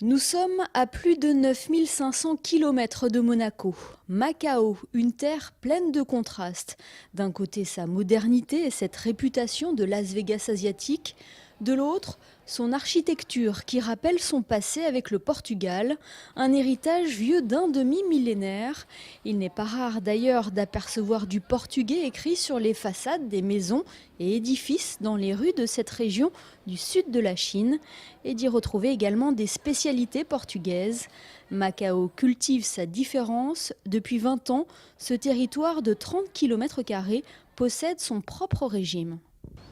Nous sommes à plus de 9500 km de Monaco. Macao, une terre pleine de contrastes. D'un côté, sa modernité et cette réputation de Las Vegas asiatique. De l'autre, son architecture qui rappelle son passé avec le Portugal, un héritage vieux d'un demi-millénaire. Il n'est pas rare d'ailleurs d'apercevoir du portugais écrit sur les façades des maisons et édifices dans les rues de cette région du sud de la Chine et d'y retrouver également des spécialités portugaises. Macao cultive sa différence. Depuis 20 ans, ce territoire de 30 km² possède son propre régime.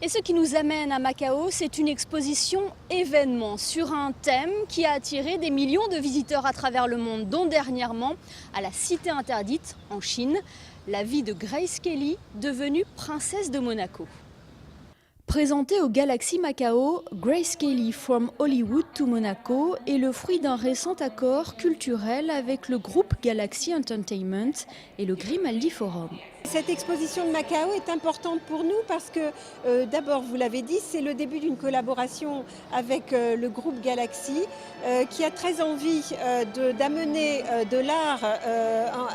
Et ce qui nous amène à Macao, c'est une exposition événement sur un thème qui a attiré des millions de visiteurs à travers le monde, dont dernièrement à la Cité interdite en Chine, la vie de Grace Kelly, devenue princesse de Monaco. Présentée au Galaxy Macao, Grace Kelly From Hollywood to Monaco est le fruit d'un récent accord culturel avec le groupe Galaxy Entertainment et le Grimaldi Forum. Cette exposition de Macao est importante pour nous parce que, d'abord, vous l'avez dit, c'est le début d'une collaboration avec le groupe Galaxy qui a très envie d'amener de l'art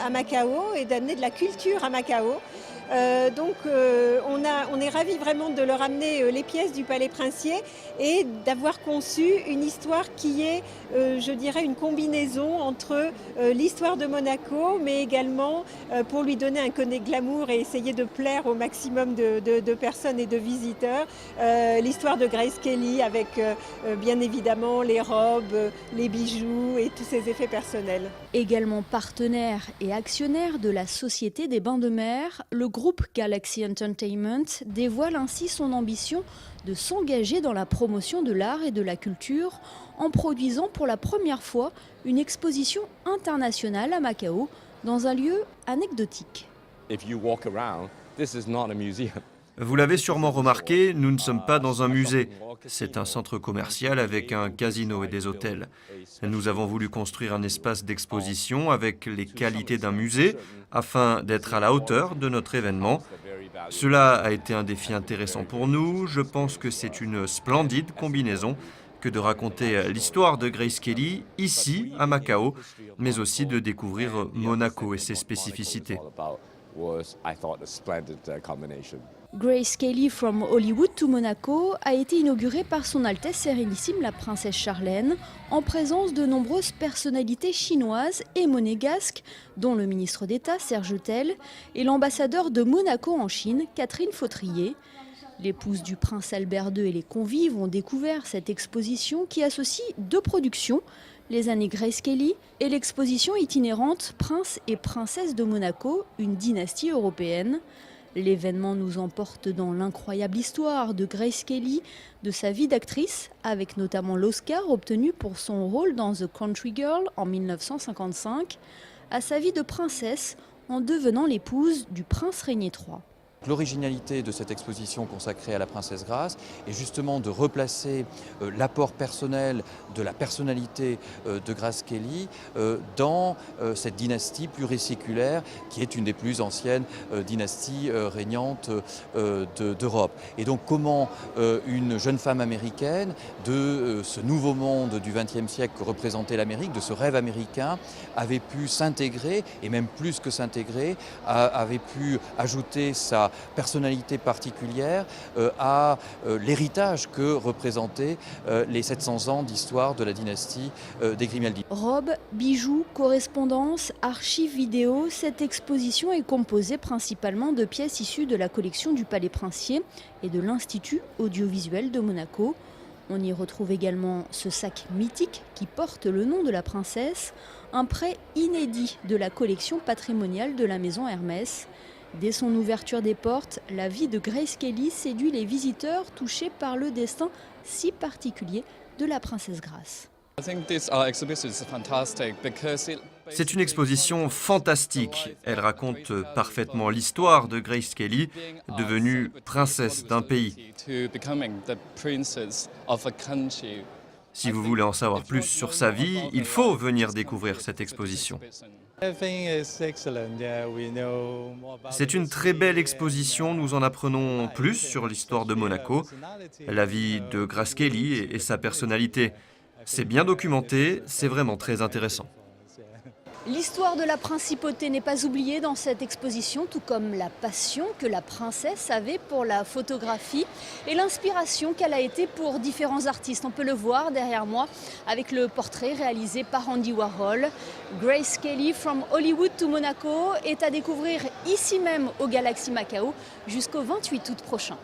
à Macao et d'amener de la culture à Macao. On est ravis vraiment de leur amener les pièces du Palais Princier et d'avoir conçu une histoire qui est, je dirais, une combinaison entre l'histoire de Monaco, mais également pour lui donner un côté glamour et essayer de plaire au maximum de personnes et de visiteurs. L'histoire de Grace Kelly avec bien évidemment les robes, les bijoux et tous ses effets personnels. Également partenaire et actionnaire de la Société des Bains de Mer, le groupe Galaxy Entertainment dévoile ainsi son ambition de s'engager dans la promotion de l'art et de la culture en produisant pour la première fois une exposition internationale à Macao dans un lieu anecdotique. Vous l'avez sûrement remarqué, nous ne sommes pas dans un musée. C'est un centre commercial avec un casino et des hôtels. Nous avons voulu construire un espace d'exposition avec les qualités d'un musée afin d'être à la hauteur de notre événement. Cela a été un défi intéressant pour nous. Je pense que c'est une splendide combinaison que de raconter l'histoire de Grace Kelly ici à Macao, mais aussi de découvrir Monaco et ses spécificités. Grace Kelly From Hollywood to Monaco a été inaugurée par son Altesse Sérénissime la Princesse Charlène en présence de nombreuses personnalités chinoises et monégasques, dont le ministre d'État Serge Tell et l'ambassadeur de Monaco en Chine Catherine Fautrier. L'épouse du prince Albert II et les convives ont découvert cette exposition qui associe deux productions, les années Grace Kelly et l'exposition itinérante Prince et Princesse de Monaco, une dynastie européenne. L'événement nous emporte dans l'incroyable histoire de Grace Kelly, de sa vie d'actrice, avec notamment l'Oscar obtenu pour son rôle dans The Country Girl en 1955, à sa vie de princesse en devenant l'épouse du prince Régnier III. L'originalité de cette exposition consacrée à la princesse Grace est justement de replacer l'apport personnel de la personnalité de Grace Kelly dans cette dynastie pluriséculaire qui est une des plus anciennes dynasties régnantes d'Europe. Et donc comment une jeune femme américaine de ce nouveau monde du XXe siècle que représentait l'Amérique, de ce rêve américain, avait pu s'intégrer, et même plus que s'intégrer, avait pu ajouter sa personnalité particulière à l'héritage que représentaient les 700 ans d'histoire de la dynastie des Grimaldi. Robes, bijoux, correspondances, archives vidéo, cette exposition est composée principalement de pièces issues de la collection du Palais Princier et de l'Institut audiovisuel de Monaco. On y retrouve également ce sac mythique qui porte le nom de la princesse, un prêt inédit de la collection patrimoniale de la maison Hermès. Dès son ouverture des portes, la vie de Grace Kelly séduit les visiteurs touchés par le destin si particulier de la princesse Grace. C'est une exposition fantastique. Elle raconte parfaitement l'histoire de Grace Kelly, devenue princesse d'un pays. Si vous voulez en savoir plus sur sa vie, il faut venir découvrir cette exposition. C'est une très belle exposition, nous en apprenons plus sur l'histoire de Monaco, la vie de Grace Kelly et sa personnalité. C'est bien documenté, c'est vraiment très intéressant. L'histoire de la principauté n'est pas oubliée dans cette exposition, tout comme la passion que la princesse avait pour la photographie et l'inspiration qu'elle a été pour différents artistes. On peut le voir derrière moi avec le portrait réalisé par Andy Warhol. Grace Kelly, From Hollywood to Monaco, est à découvrir ici même au Galaxy Macao jusqu'au 28 août prochain.